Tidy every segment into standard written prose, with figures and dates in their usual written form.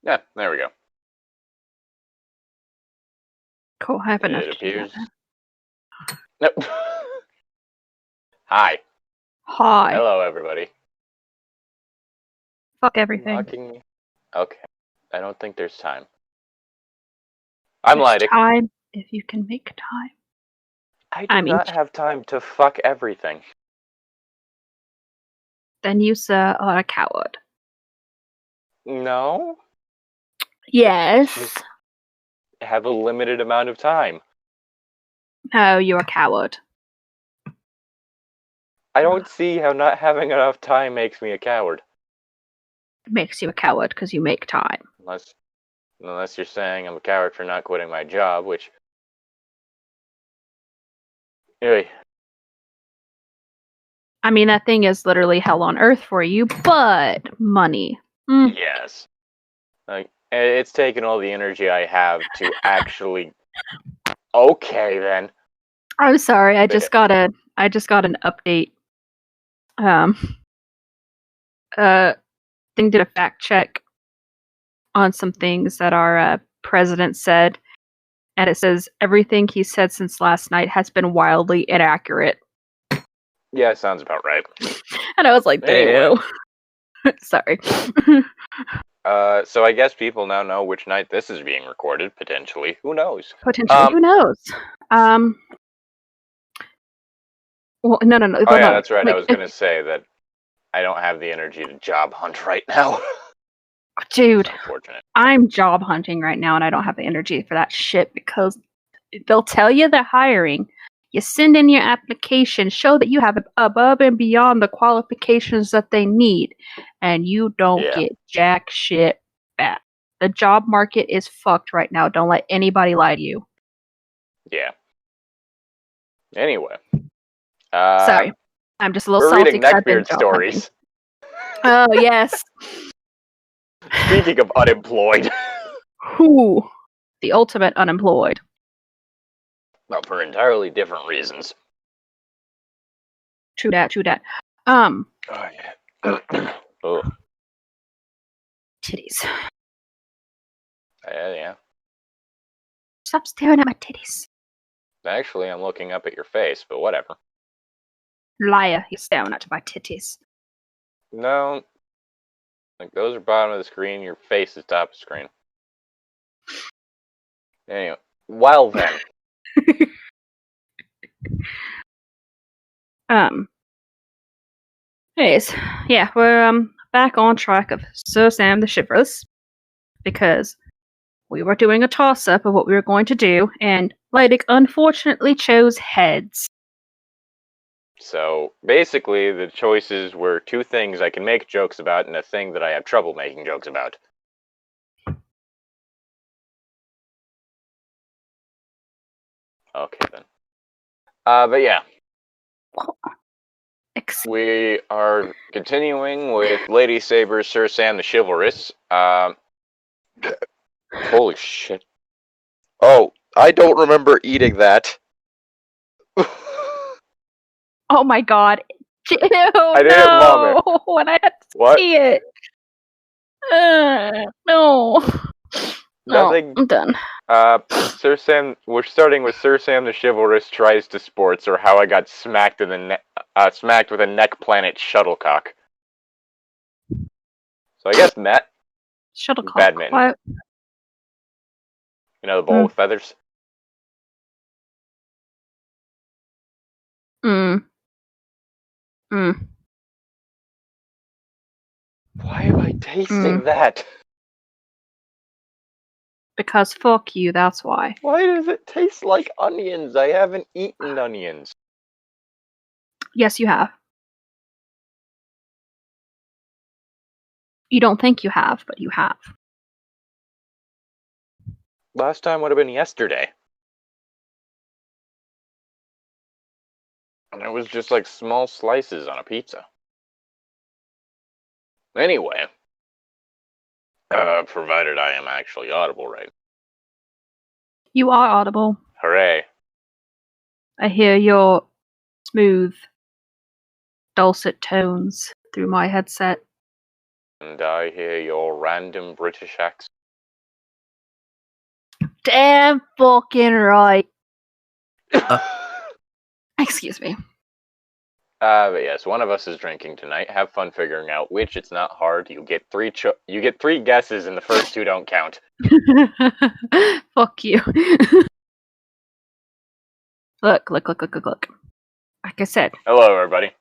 Yeah, there we go. Cool, I have enough It to do appears. that. Nope. Hi. Hi. Hello, everybody. Fuck everything. Mocking me? Okay. I don't think there's time. I'm There's Llytic. time if you can make time. I do not have time to fuck everything. Then you, sir, are a coward. No. Yes. Just have a limited amount of time. No, you're a coward. I don't see how not having enough time makes me a coward. It makes you a coward because you make time. Unless you're saying I'm a coward for not quitting my job, which... Anyway. I mean, that thing is literally hell on earth for you, but money. Yes. Like, it's taken all the energy I have to actually... Okay, then. I'm sorry, I just got an update. Thing did a fact check on some things that our president said, and it says everything he said since last night has been wildly inaccurate. Yeah, sounds about right. And I was like, damn. Anyway. Sorry. So I guess people now know which night this is being recorded, potentially. Who knows? Potentially, who knows? Well, no. Oh, yeah, that's right. Like, I was going to say that I don't have the energy to job hunt right now. Dude, I'm job hunting right now, and I don't have the energy for that shit because they'll tell you they're hiring. You send in your application, show that you have above and beyond the qualifications that they need, and you don't get jack shit back. The job market is fucked right now. Don't let anybody lie to you. Yeah. Anyway. Sorry. I'm just a little salty. We're reading neckbeard stories. Oh, yes. Speaking of unemployed. Who? The ultimate unemployed. Well, for entirely different reasons. True that. Oh, yeah. Oh. Titties. Yeah. Stop staring at my titties. Actually, I'm looking up at your face, but whatever. Liar, you're staring at my titties. No. Like, those are bottom of the screen, your face is top of the screen. Anyway, well then. Anyways, yeah, we're back on track of Sir Sam the Chivalrous, because we were doing a toss-up of what we were going to do, and Llytic unfortunately chose heads. So, basically, the choices were two things I can make jokes about and a thing that I have trouble making jokes about. Okay, then. But yeah. We are continuing with Lady Saber's Sir Sam the Chivalrous. Holy shit. Oh, I don't remember eating that. Oh my god. Ew, I didn't vomit. When I had to see it. No. Nothing. I'm done. Sir Sam. We're starting with Sir Sam the Chivalrous tries to sports, or how I got smacked in the smacked with a neck planet shuttlecock. So I guess Matt. Shuttlecock. Badminton. What? You know, the ball with feathers. Why am I tasting that? Because fuck you, that's why. Why does it taste like onions? I haven't eaten onions. Yes, you have. You don't think you have, but you have. Last time would have been yesterday. And it was just like small slices on a pizza. Anyway. Provided I am actually audible, right? You are audible. Hooray. I hear your smooth, dulcet tones through my headset. And I hear your random British accent. Damn fucking right. Excuse me. But yes, one of us is drinking tonight. Have fun figuring out which. It's not hard. You get three guesses, and the first two don't count. Fuck you. Look. Like I said. Hello, everybody.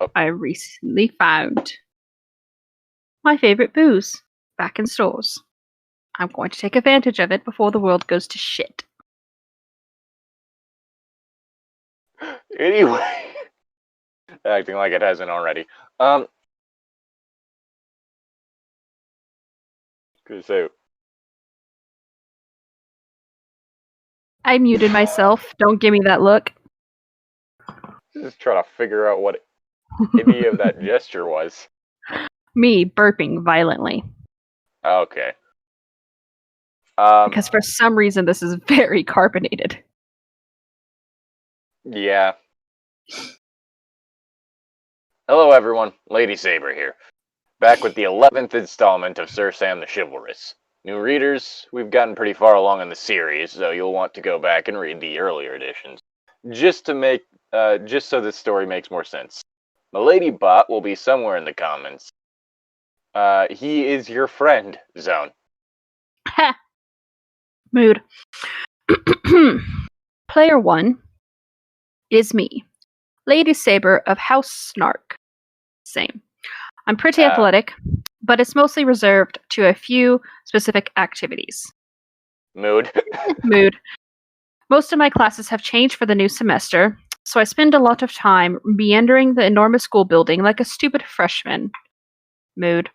Oh. I recently found my favorite booze back in stores. I'm going to take advantage of it before the world goes to shit. Anyway, acting like it hasn't already. So I muted myself. Don't give me that look. Just trying to figure out what any of that gesture was. Me burping violently. Okay. Because for some reason this is very carbonated. Yeah. Hello, everyone. Lady Saber here. Back with the 11th installment of Sir Sam the Chivalrous. New readers, we've gotten pretty far along in the series, so you'll want to go back and read the earlier editions. Just so this story makes more sense. Milady Bot will be somewhere in the comments. He is your friend, Zone. Ha! Mood. Player 1 is me, Lady Saber of House Snark. Same. I'm pretty athletic, but it's mostly reserved to a few specific activities. Mood. Most of my classes have changed for the new semester, so I spend a lot of time meandering the enormous school building like a stupid freshman. Mood.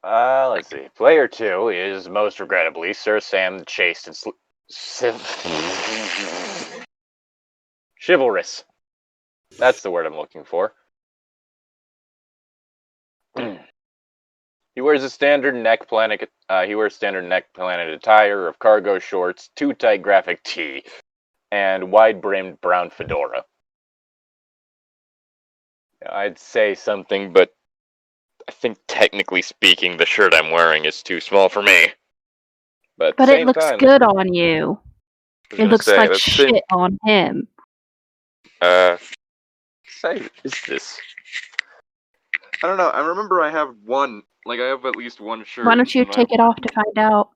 Let's see. Player 2 is, most regrettably, Sir Sam the Chaste and Chivalrous. That's the word I'm looking for. He wears standard neck planet attire of cargo shorts, too tight graphic tee, and wide-brimmed brown fedora. I'd say something, but I think technically speaking, the shirt I'm wearing is too small for me. But it looks good on you. It looks like shit on him. Say, is this? I don't know. I remember I have one. Like, I have at least one shirt. Why don't you take it off to find out?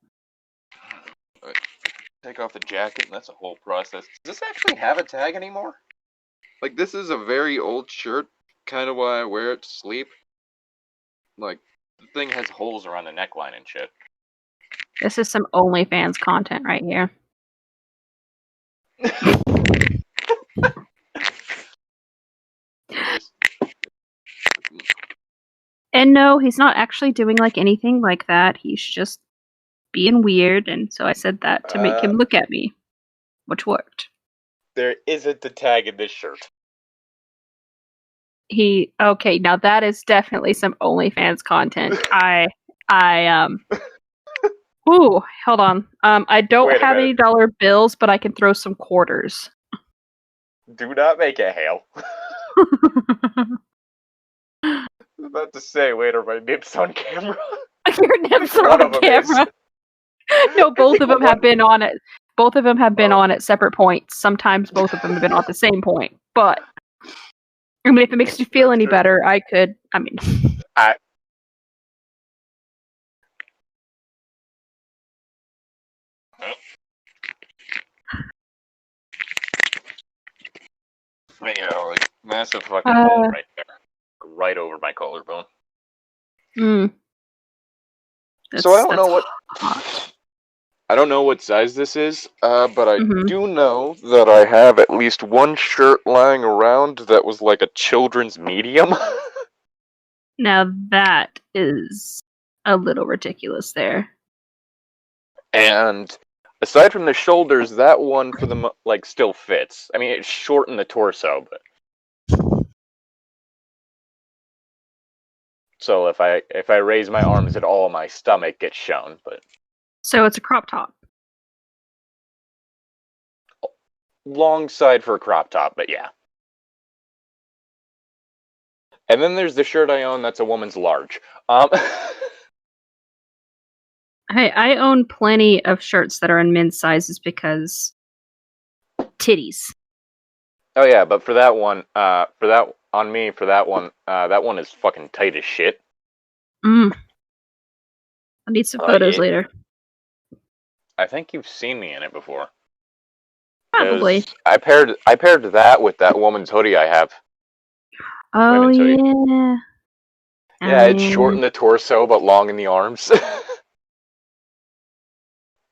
Take off the jacket, and that's a whole process. Does this actually have a tag anymore? Like, this is a very old shirt. Kind of why I wear it to sleep. Like, the thing has holes around the neckline and shit. This is some OnlyFans content right here. And no, he's not actually doing like anything like that. He's just being weird, and so I said that to make him look at me, which worked. There isn't a tag in this shirt. Okay, now that is definitely some OnlyFans content. Ooh, hold on. I don't have any dollar bills, but I can throw some quarters. Do not make it hail. I was about to say, wait, are my nips on camera? Your nips are on camera. No, both of them have been on it. Both of them have been on at separate points. Sometimes both of them have been on at the same point. But, I mean, if it makes you feel any better, I could, Yeah, like, massive fucking hole right there. Right over my collarbone. So I don't know what... Hot. I don't know what size this is, but I do know that I have at least one shirt lying around that was like a children's medium. Now that is a little ridiculous there. And aside from the shoulders, that one for the still fits. I mean, it's short in the torso, but so if I raise my arms at all, my stomach gets shown. But so it's a crop top. Long side for a crop top, but yeah. And then there's the shirt I own that's a woman's large. Hey, I own plenty of shirts that are in men's sizes because titties. Oh yeah, but for that one, that one is fucking tight as shit. I need some photos later. I think you've seen me in it before. Probably. I paired that with that woman's hoodie I have. Oh yeah. Yeah, it's short in the torso but long in the arms.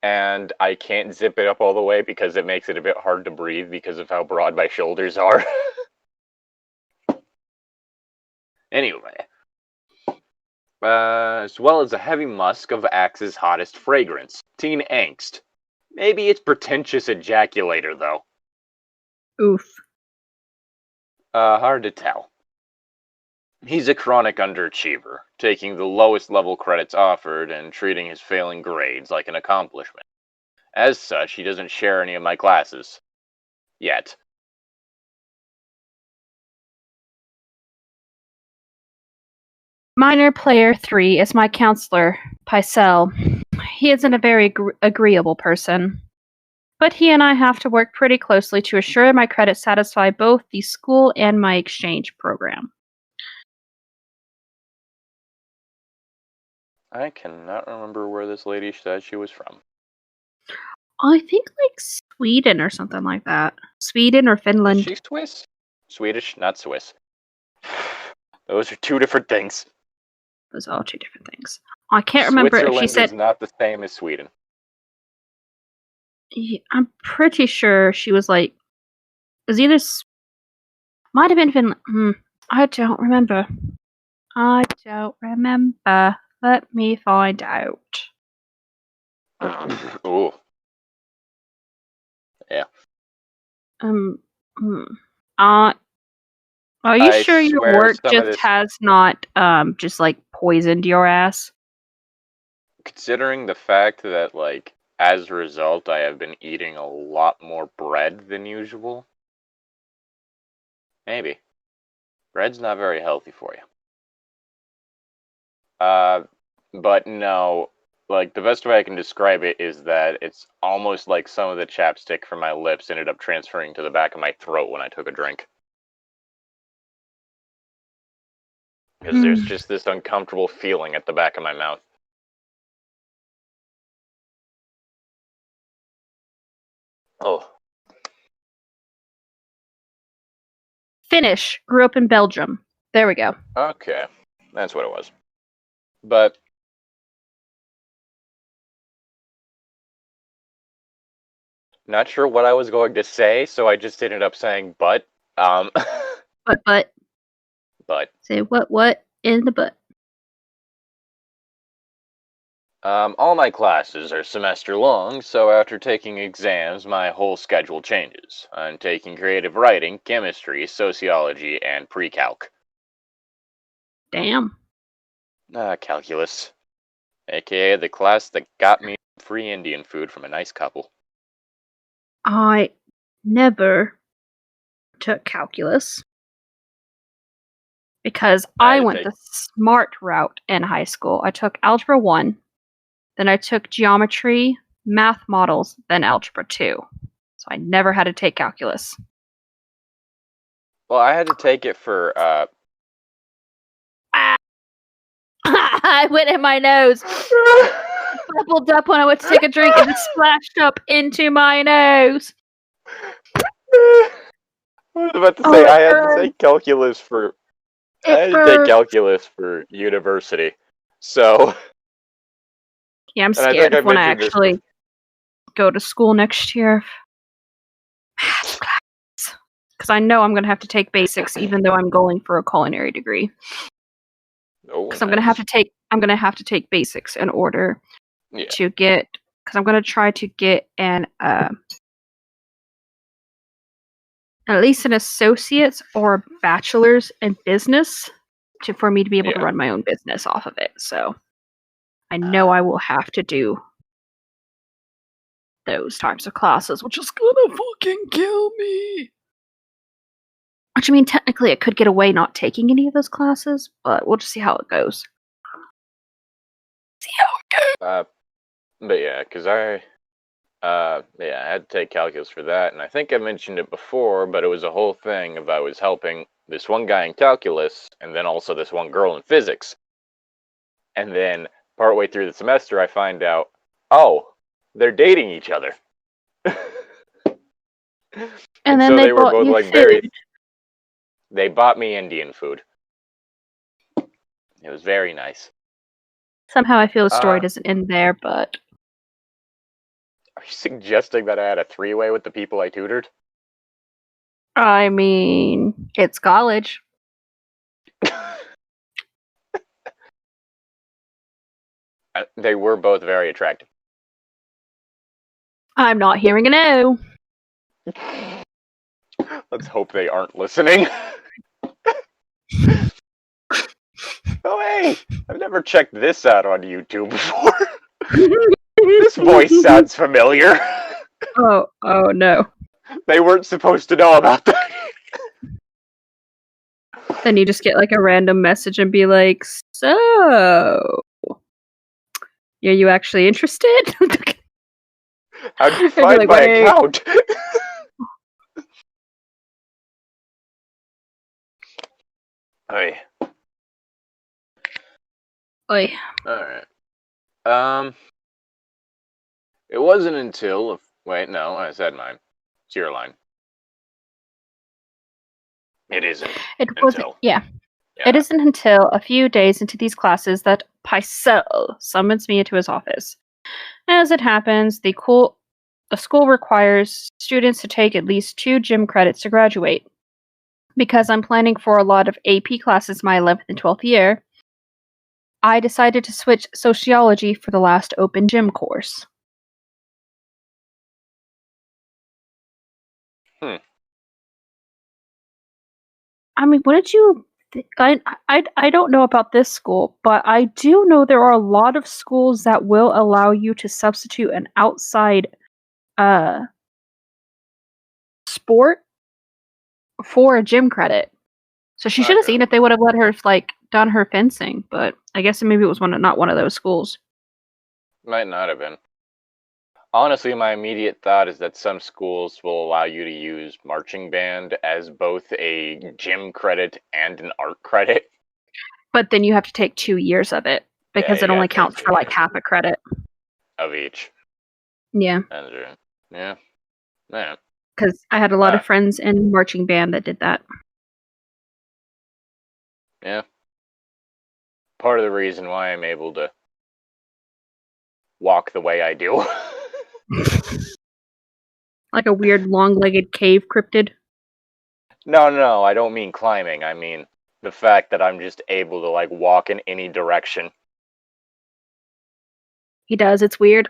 And I can't zip it up all the way because it makes it a bit hard to breathe because of how broad my shoulders are. Anyway. As well as a heavy musk of Axe's hottest fragrance, Teen Angst. Maybe it's pretentious ejaculator, though. Oof. Hard to tell. He's a chronic underachiever, taking the lowest level credits offered and treating his failing grades like an accomplishment. As such, he doesn't share any of my classes. Yet. Minor Player 3 is my counselor, Pycelle. He isn't a very agreeable person. But he and I have to work pretty closely to assure my credits satisfy both the school and my exchange program. I cannot remember where this lady said she was from. I think like Sweden or something like that. Sweden or Finland. Is she Swiss? Swedish, not Swiss. Those are two different things. Those are two different things. I can't remember if she said... Switzerland is not the same as Sweden. Yeah, I'm pretty sure she was like... It was either... Might have been Finland. I don't remember. Let me find out. Ooh. Yeah. Are you sure your work just has not just like poisoned your ass? Considering the fact that like as a result I have been eating a lot more bread than usual. Maybe. Bread's not very healthy for you. But no, like the best way I can describe it is that it's almost like some of the chapstick from my lips ended up transferring to the back of my throat when I took a drink. Because there's just this uncomfortable feeling at the back of my mouth. Oh. Finnish. Grew up in Belgium. There we go. Okay. That's what it was. But not sure what I was going to say, so I just ended up saying but. But. Say what in the butt. All my classes are semester long, so after taking exams, my whole schedule changes. I'm taking creative writing, chemistry, sociology, and pre-calc. Damn. Calculus. AKA the class that got me free Indian food from a nice couple. I never took calculus. Because I went the smart route in high school. I took Algebra 1, then I took Geometry, Math Models, then Algebra 2. So I never had to take calculus. Well, I had to take it for, I went in my nose. Bubbled up when I went to take a drink and it splashed up into my nose. I was about to say I had to take calculus for... I had to take calculus for university, so... Yeah, I'm scared when I actually go to school next year. Because I know I'm going to have to take basics, even though I'm going for a culinary degree. Because I'm going to have to take basics in order to get... Because I'm going to try to get an... at least an associate's or a bachelor's in business for me to be able to run my own business off of it. So I know I will have to do those types of classes, which is gonna fucking kill me. Which, I mean, technically it could get away not taking any of those classes, but we'll just see how it goes. But yeah, because I had to take calculus for that, and I think I mentioned it before, but it was a whole thing of I was helping this one guy in calculus, and then also this one girl in physics. And then, partway through the semester, I find out, oh, they're dating each other. And then so they were bought both you like food. They bought me Indian food. It was very nice. Somehow I feel the story doesn't end there, but... Are you suggesting that I had a three-way with the people I tutored? I mean, it's college. They were both very attractive. I'm not hearing a no. Let's hope they aren't listening. Oh, hey! I've never checked this out on YouTube before. This voice sounds familiar. Oh no. They weren't supposed to know about that. Then you just get like a random message and be like, so... Are you actually interested? How'd you find like, my account? Hey. Oi. Alright. It wasn't until... Wait, no, I said mine. It's your line. It isn't. Yeah. It isn't until a few days into these classes that Pycelle summons me into his office. As it happens, the school requires students to take at least 2 gym credits to graduate. Because I'm planning for a lot of AP classes my 11th and 12th year, I decided to switch sociology for the last open gym course. I mean, what did you... I don't know about this school, but I do know there are a lot of schools that will allow you to substitute an outside sport for a gym credit. So she should have seen if they would have let her like done her fencing, but I guess maybe it was not one of those schools. Might not have been. Honestly, my immediate thought is that some schools will allow you to use marching band as both a gym credit and an art credit. But then you have to take 2 years of it, because it only counts for like half a credit. Of each. Yeah. Yeah. Because I had a lot of friends in marching band that did that. Yeah. Part of the reason why I'm able to walk the way I do. Like a weird long-legged cave cryptid? No, I don't mean climbing. I mean the fact that I'm just able to like walk in any direction. He does, it's weird.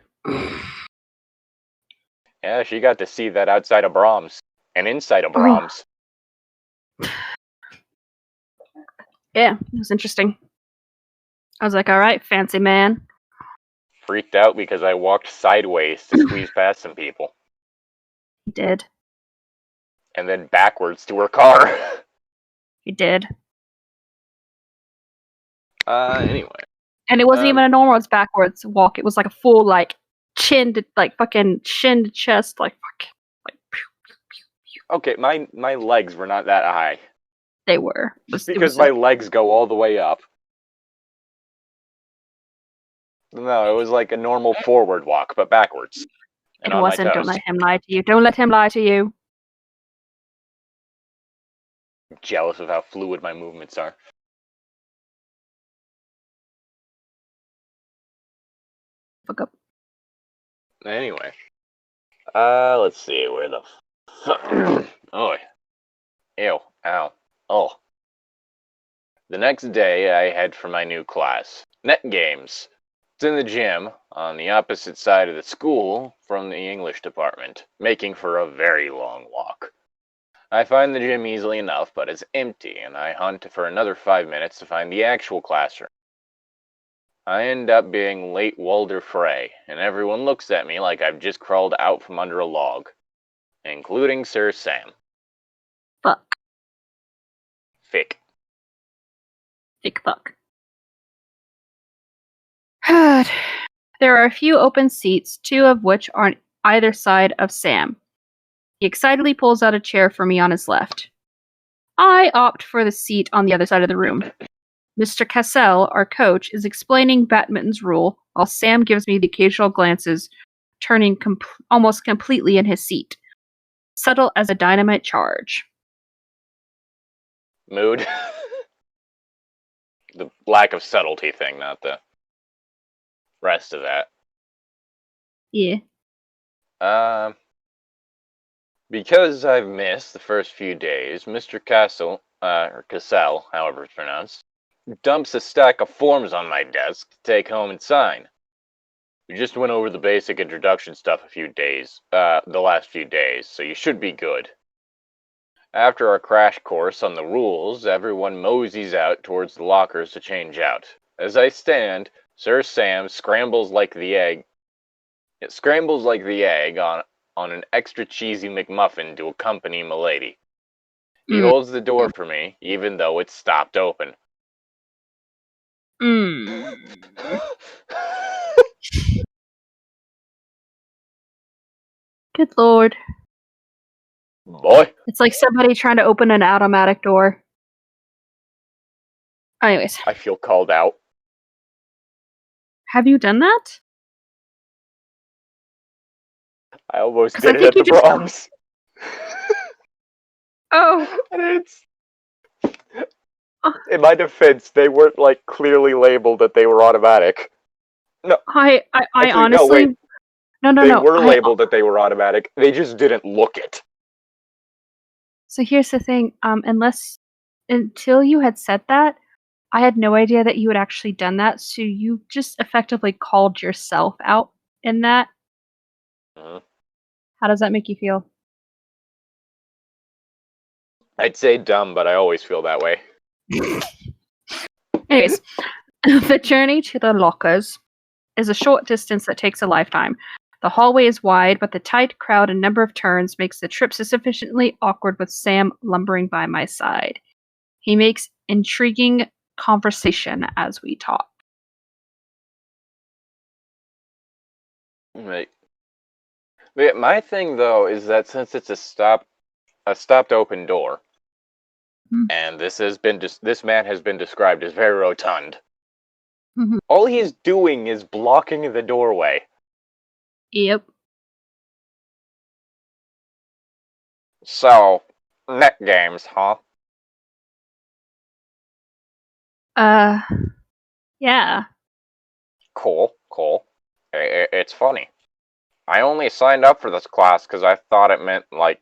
Yeah, she got to see that outside of Brahms. And inside of Brahms. Yeah, it was interesting. I was like, alright, fancy man. Freaked out because I walked sideways to squeeze past some people. He did. And then backwards to her car. He did. Anyway. And it wasn't even a normal backwards walk. It was like a full, like, chin to, like, fucking chin to chest, like, fuck. Like, okay, my legs were not that high. They were. Just because my legs go all the way up. No, it was like a normal forward walk, but backwards. And it wasn't. Don't let him lie to you. Don't let him lie to you. I'm jealous of how fluid my movements are. Fuck up. Anyway. Let's see, where the fuck... Oh. Ew. Ow. Oh. The next day, I head for my new class. Net games. It's in the gym, on the opposite side of the school from the English department, making for a very long walk. I find the gym easily enough, but it's empty, and I hunt for another 5 minutes to find the actual classroom. I end up being late Walder Frey, and everyone looks at me like I've just crawled out from under a log, including Sir Sam. Fuck. Thick. Thick fuck. There are a few open seats, 2 of which are on either side of Sam. He excitedly pulls out a chair for me on his left. I opt for the seat on the other side of the room. Mr. Cassell, our coach, is explaining badminton's rule, while Sam gives me the occasional glances, turning almost completely in his seat. Subtle as a dynamite charge. Mood. The lack of subtlety thing, not the rest of that. Yeah. Because I've missed the first few days, Mr. Castle, or Cassell, however it's pronounced, dumps a stack of forms on my desk to take home and sign. We just went over the basic introduction stuff the last few days, so you should be good. After our crash course on the rules, everyone moseys out towards the lockers to change out. As I stand, Sir Sam scrambles like the egg on an extra cheesy McMuffin to accompany Milady. He holds the door for me, even though it's stopped open. Good lord. Boy. It's like somebody trying to open an automatic door. Anyways. I feel called out. Have you done that? I almost did it at the proms. Oh. And in my defense, they weren't like clearly labeled that they were automatic. No. I Actually, honestly... No. They were labeled that they were automatic. They just didn't look it. So here's the thing. Until you had said that, I had no idea that you had actually done that. So you just effectively called yourself out in that. How does that make you feel? I'd say dumb, but I always feel that way. Anyways, the journey to the lockers is a short distance that takes a lifetime. The hallway is wide, but the tight crowd and number of turns makes the trip sufficiently awkward with Sam lumbering by my side. He makes intriguing conversation as we talk. Right. My thing, though, is that since it's a stopped open door, and this man has been described as very rotund, all he's doing is blocking the doorway. Yep. So, net games, huh? Yeah. Cool. It's funny. I only signed up for this class because I thought it meant, like,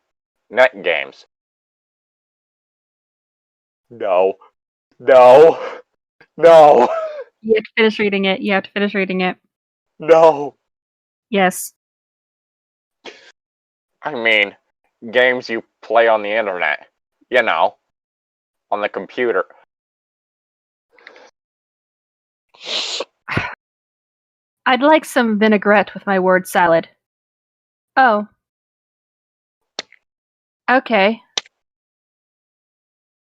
net games. No. You have to finish reading it. No. Yes. I mean, games you play on the internet. You know, on the computer. I'd like some vinaigrette with my word salad. Oh. Okay.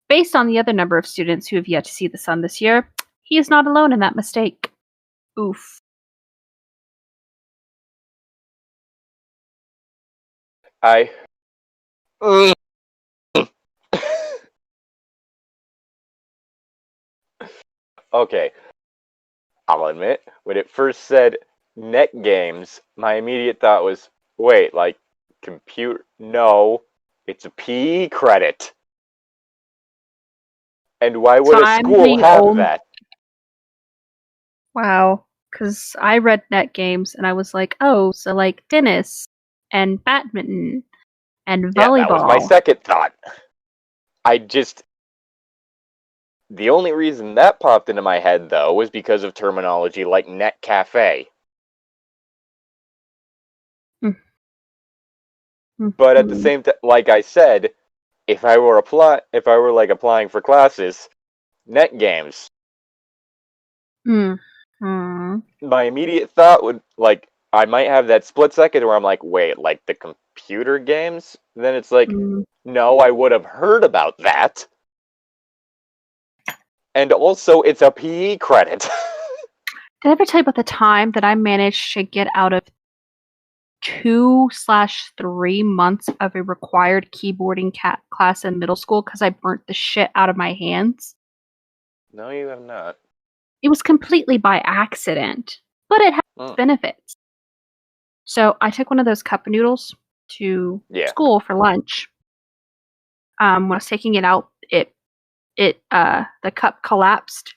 Based on the other number of students who have yet to see the sun this year, he is not alone in that mistake. Oof. Okay. I'll admit, when it first said net games, my immediate thought was, wait, like, computer? No, it's a PE credit. And why would a school have that? Wow, because I read net games and I was like, oh, so like tennis and badminton and volleyball. Yeah, that was my second thought. The only reason that popped into my head, though, was because of terminology like net cafe. But at the same time, like I said, if I were applying for classes, net games. My immediate thought would, like, I might have that split second where I'm like, wait, like the computer games? Then it's like, no, I would have heard about that. And also, it's a PE credit. Did I ever tell you about the time that I managed to get out of 2/3 months of a required keyboarding class in middle school because I burnt the shit out of my hands? No, you have not. It was completely by accident, but it has benefits. So I took one of those cup noodles to school for lunch. When I was taking it out, the cup collapsed,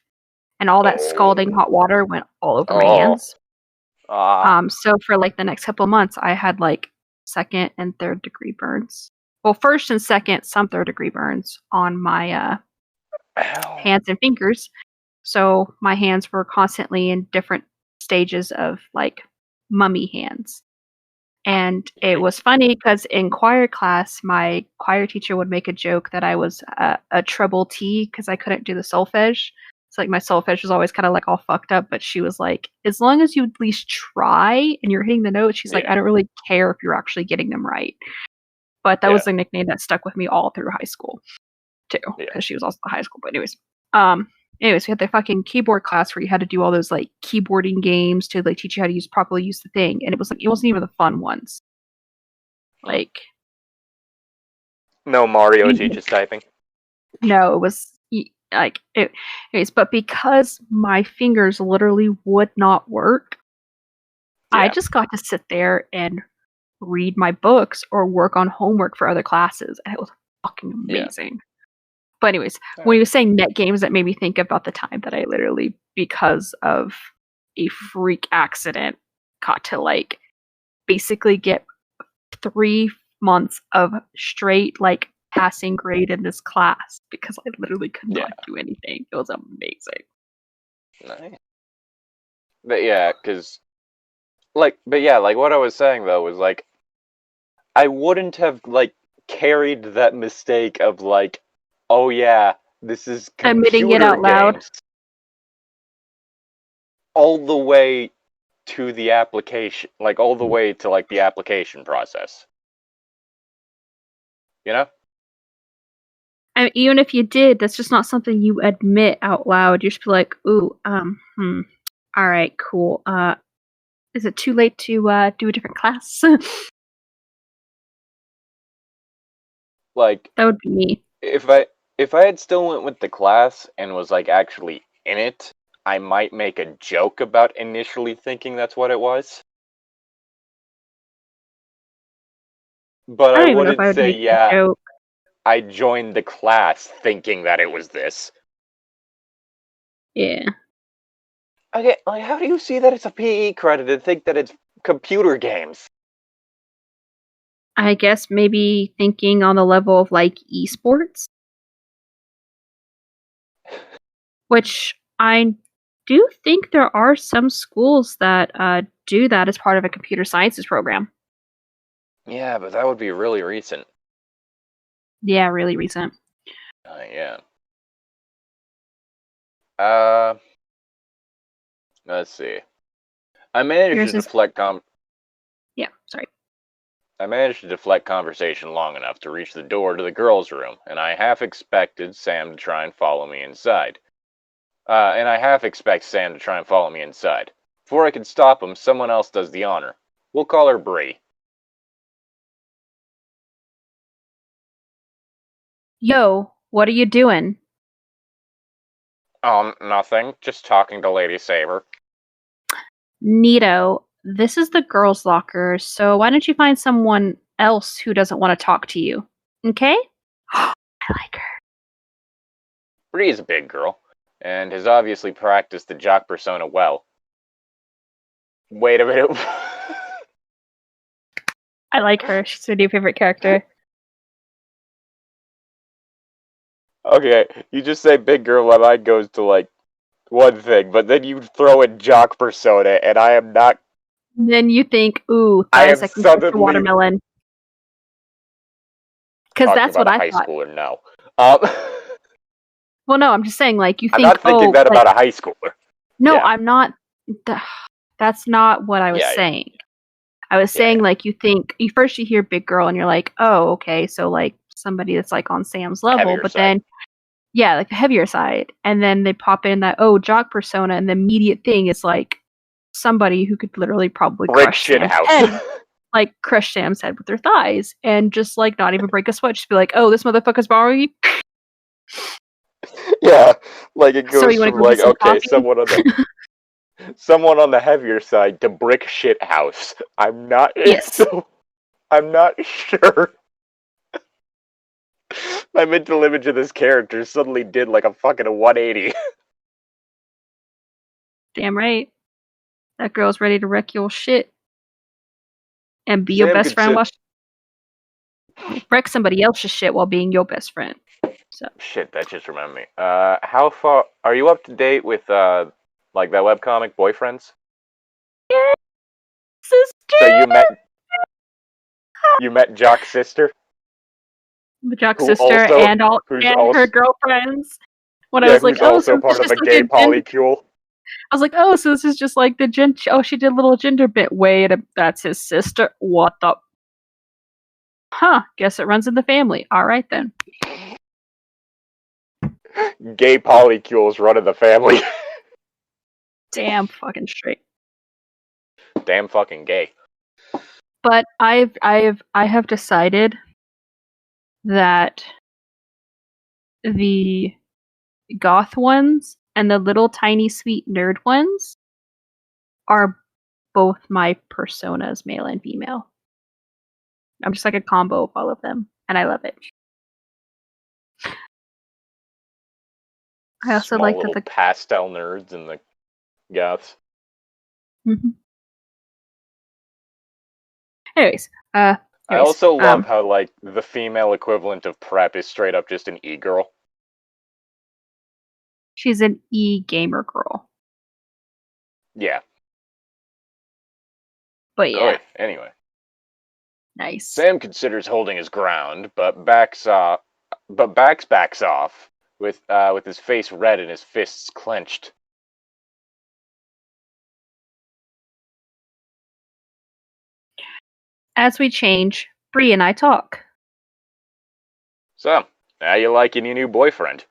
and all that scalding hot water went all over my hands. So for like the next couple of months, I had like 2nd and 3rd degree burns. Well, 1st and 2nd, some 3rd degree burns on my hands and fingers. So my hands were constantly in different stages of like mummy hands. And it was funny because in choir class, my choir teacher would make a joke that I was a treble T because I couldn't do the solfege. It's like my solfege was always kind of like all fucked up, but she was like, as long as you at least try and you're hitting the notes, she's like, I don't really care if you're actually getting them right. But that was a nickname that stuck with me all through high school too, because she was also high school. But anyways, we had the fucking keyboard class where you had to do all those like keyboarding games to like teach you how to properly use the thing, and it was like it wasn't even the fun ones. Like, no Mario teaches typing. No, it was like it. Anyways, but because my fingers literally would not work, I just got to sit there and read my books or work on homework for other classes, and it was fucking amazing. But anyways, when you were saying net games, that made me think about the time that I literally, because of a freak accident, got to like basically get 3 months of straight like passing grade in this class because I literally could not do anything. It was amazing. Nice. But what I was saying though was like, I wouldn't have like carried that mistake of like, oh yeah, this is admitting it out loud all the way to the application, like all the way to like the application process. You know? And even if you did, that's just not something you admit out loud. You're just like, ooh, all right, cool. Is it too late to do a different class? Like, that would be me. If I had still went with the class and was like actually in it, I might make a joke about initially thinking that's what it was. But I wouldn't say, I joined the class thinking that it was this. Yeah. Okay, like, how do you see that it's a PE credit and think that it's computer games? I guess maybe thinking on the level of, like, esports? Which I do think there are some schools that do that as part of a computer sciences program. Yeah, but that would be really recent. Yeah, really recent. Yeah. Let's see. I managed to deflect I managed to deflect conversation long enough to reach the door to the girls' room, and I half expected Sam to try and follow me inside. Before I could stop him, someone else does the honor. We'll call her Bree. Yo, what are you doing? Nothing. Just talking to Lady Saber. Neato, this is the girls' locker, so why don't you find someone else who doesn't want to talk to you? Okay? I like her. Bree is a big girl, and has obviously practiced the jock persona well. Wait a minute. I like her. She's my new favorite character. Okay, you just say big girl, my mind goes to, like, one thing, but then you throw in jock persona, and I am not... Then you think, ooh, I am suddenly... watermelon. Because that's what I thought. High schooler, no. Well, no, I'm just saying, like, you think, I'm not thinking that about a high schooler. No, I'm not... That's not what I was saying. I was saying, like, you think... You hear big girl, and you're like, oh, okay, so, like, somebody that's, like, on Sam's level, but then... Yeah, like the heavier side. And then they pop in that, jock persona, and the immediate thing is like somebody who could literally probably Brick crush shit Sam's house. head. Like, crush Sam's head with their thighs. And just, like, not even break a sweat. Just be like, oh, this motherfucker's borrowing you? Yeah, like it So goes you want to from go get like, some okay, coffee? someone on the heavier side to brick shit house. I'm not Yes. I'm not sure. My mental image of this character suddenly did like a fucking 180. Damn right. That girl's ready to wreck your shit. And be your Sam best could friend sit. while wreck somebody else's shit while being your best friend. So Shit, that just reminded me. How far are you up to date with like that webcomic Boyfriends? yeah, sister. So you met Jock's sister? Jock's Who sister also and who's her also girlfriends. When I yeah, was like, who's oh, so also this is part of just a like a gay gender. polycule? I was like, oh, so this is just like the she did a little gender bit. Wait, that's his sister. What the? Huh? Guess it runs in the family. All right then. Gay polycules running the family. Damn fucking straight. Damn fucking gay. But I have decided that the goth ones and the little tiny sweet nerd ones are both my personas, male and female. I'm just like a combo of all of them, and I love it. I also Small like that little the pastel nerds and the goths. Anyways, I also love how like the female equivalent of prep is straight up just an e-girl. she's an e-gamer girl. Yeah. But yeah. Anyway. Nice. Sam considers holding his ground, but backs off with his face red and his fists clenched. As we change, Bree and I talk. So, how you liking your new boyfriend?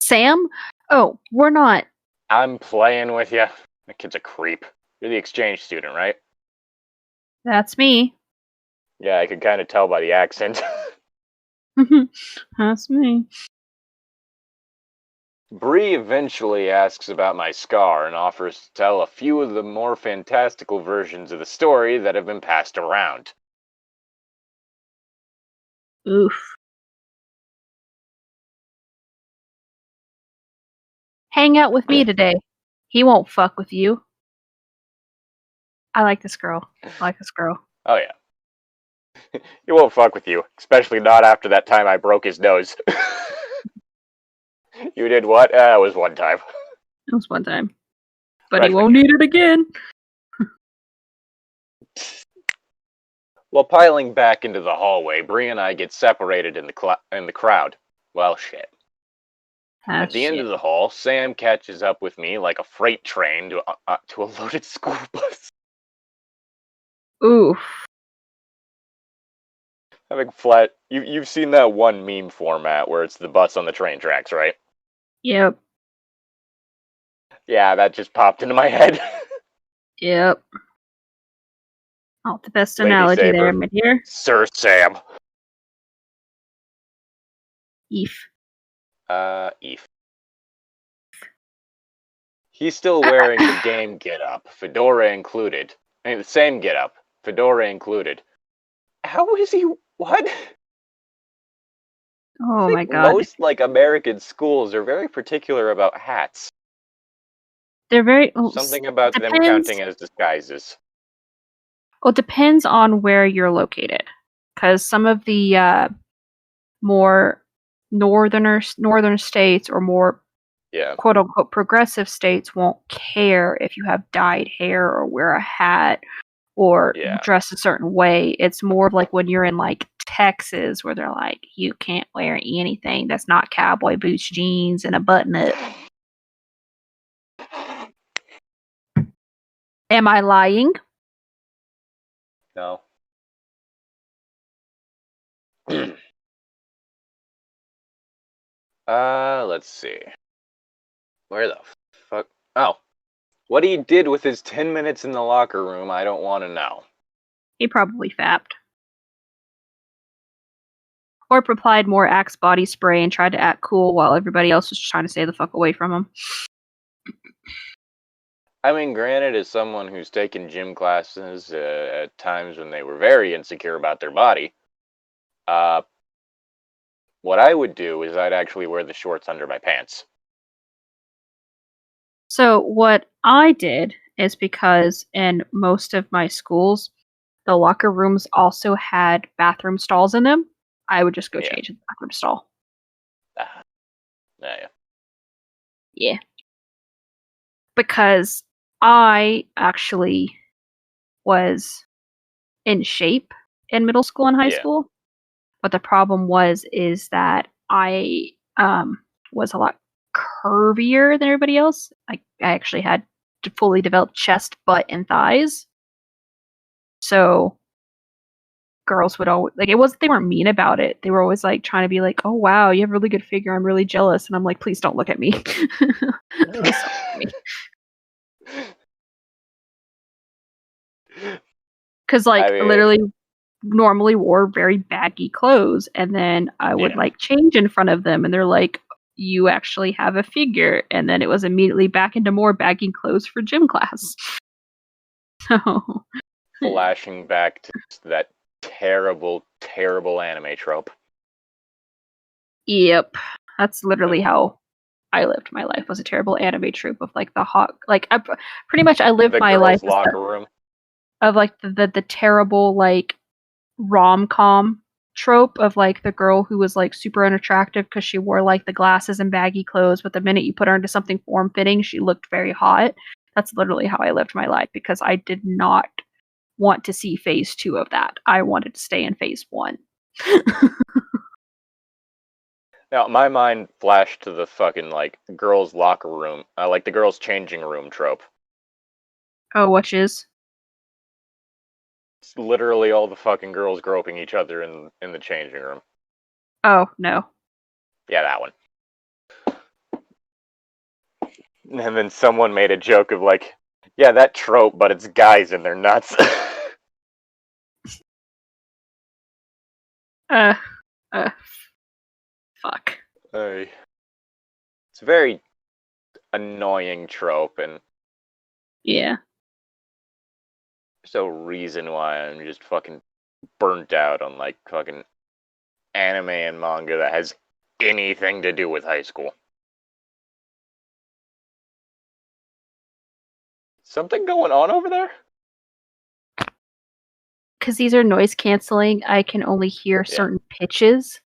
Sam? Oh, we're not. I'm playing with you. That kid's a creep. You're the exchange student, right? That's me. Yeah, I could kind of tell by the accent. That's me. Bree eventually asks about my scar and offers to tell a few of the more fantastical versions of the story that have been passed around. Oof. Hang out with me today. He won't fuck with you. I like this girl. Oh yeah. He won't fuck with you, especially not after that time I broke his nose. You did what? It was one time. It was one time. But he won't need it again. While piling back into the hallway, Bree and I get separated in the crowd. Well, shit. At the end of the hall, Sam catches up with me like a freight train to a loaded school bus. Oof. Having flat. You've seen that one meme format where it's the bus on the train tracks, right? Yep. Yeah, that just popped into my head. Yep. Oh, the best Lady analogy Saber. there, my dear. Sir Sam. Eve. Eve. He's still wearing the game getup, fedora included. I mean, the same getup, fedora included. How is he? What? Oh my god. Most American schools are very particular about hats. They're very something about them counting as disguises. Well, it depends on where you're located, because some of the more northern states or more quote unquote progressive states won't care if you have dyed hair or wear a hat or dress a certain way. It's more of like when you're in like Texas where they're like, you can't wear anything that's not cowboy boots, jeans, and a button up. Am I lying? No. Let's see. Where the fuck? Oh. What he did with his 10 minutes in the locker room, I don't want to know. He probably fapped. Or applied more Axe body spray and tried to act cool while everybody else was trying to stay the fuck away from him. I mean, granted, as someone who's taken gym classes at times when they were very insecure about their body, what I would do is I'd actually wear the shorts under my pants. So what I did is because in most of my schools, the locker rooms also had bathroom stalls in them. I would just go change in the bathroom stall. Yeah. Because I actually was in shape in middle school and high school. But the problem is that I was a lot curvier than everybody else. I actually had fully developed chest, butt, and thighs. So girls would always they weren't mean about it. They were always like trying to be like, "Oh wow, you have a really good figure. I'm really jealous." And I'm like, "Please don't look at me." Please don't look at me. Because literally normally wore very baggy clothes, and then I would change in front of them, and they're like, "You actually have a figure," and then it was immediately back into more baggy clothes for gym class. So flashing back to that terrible, terrible anime trope. Yep, that's literally how I lived my life. Was a terrible anime trope of the hot, I lived my life locker room of the terrible rom-com trope of the girl who was super unattractive because she wore the glasses and baggy clothes, but the minute you put her into something form-fitting, she looked very hot. That's literally how I lived my life because I did not want to see phase 2 of that. I wanted to stay in phase 1. Now, my mind flashed to the fucking, girls' locker room, the girls' changing room trope. Oh, which is? It's literally all the fucking girls groping each other in the changing room. Oh, no. Yeah, that one. And then someone made a joke of yeah, that trope, but it's guys and they're nuts. Fuck. It's a very annoying trope, and yeah. there's no reason why I'm just fucking burnt out on fucking anime and manga that has anything to do with high school. Something going on over there? Because these are noise canceling, I can only hear certain pitches.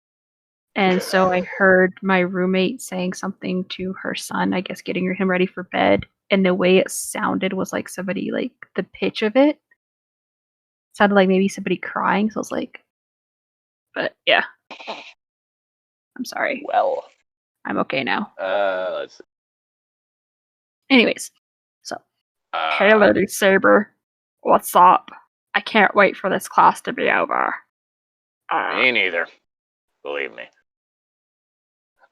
And so I heard my roommate saying something to her son, I guess getting him ready for bed. And the way it sounded was like somebody, the pitch of it sounded like maybe somebody crying. So I was like, but yeah. I'm sorry. Well. I'm okay now. Let's see. Anyways, so. Hey, Lady Saber. What's up? I can't wait for this class to be over. Me neither. Believe me.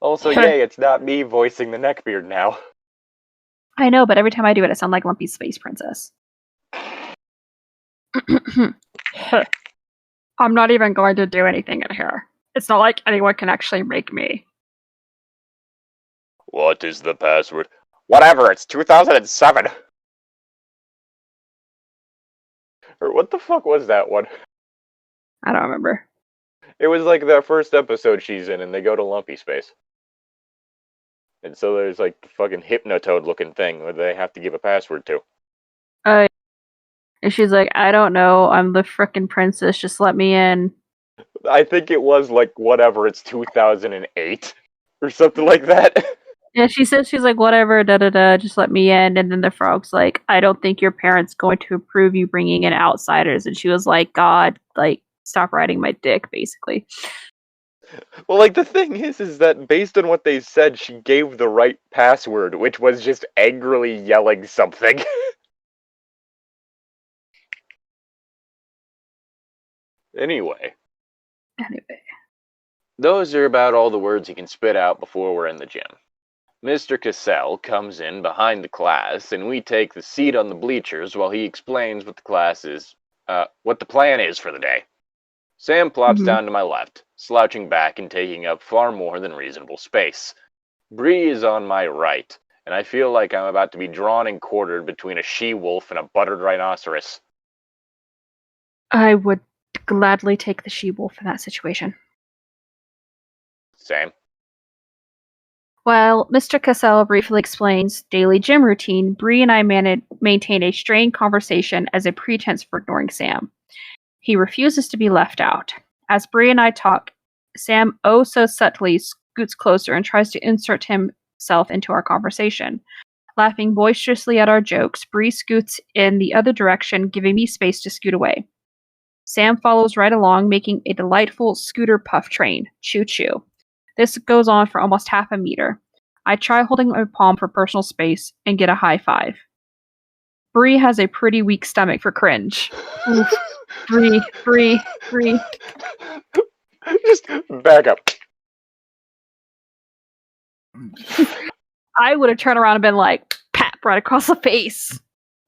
Also, yay, it's not me voicing the neckbeard now. I know, but every time I do it, I sound like Lumpy Space Princess. I'm not even going to do anything in here. It's not like anyone can actually make me. What is the password? Whatever, it's 2007. Or what the fuck was that one? I don't remember. It was the first episode she's in, and they go to Lumpy Space. And so there's the fucking Hypnotoad looking thing where they have to give a password to. And she's like, I don't know, I'm the frickin' princess, just let me in. I think it was whatever, it's 2008 or something like that. Yeah, she says, she's like, whatever, da-da-da, just let me in. And then the frog's like, I don't think your parents going to approve you bringing in outsiders. And she was like, God, stop riding my dick, basically. Well, the thing is that based on what they said, she gave the right password, which was just angrily yelling something. Anyway. Those are about all the words he can spit out before we're in the gym. Mr. Cassell comes in behind the class, and we take the seat on the bleachers while he explains what what the plan is for the day. Sam plops down to my left, slouching back and taking up far more than reasonable space. Bree is on my right, and I feel like I'm about to be drawn and quartered between a she-wolf and a buttered rhinoceros. I would gladly take the she-wolf in that situation. Sam? While Mr. Cassell briefly explains daily gym routine, Bree and I maintain a strained conversation as a pretense for ignoring Sam. He refuses to be left out. As Bree and I talk, Sam oh so subtly scoots closer and tries to insert himself into our conversation. Laughing boisterously at our jokes, Bree scoots in the other direction, giving me space to scoot away. Sam follows right along, making a delightful scooter puff train. Choo-choo. This goes on for almost half a meter. I try holding my palm for personal space and get a high five. Bree has a pretty weak stomach for cringe. Oof. Bree. Just back up. I would have turned around and been like, pat, right across the face.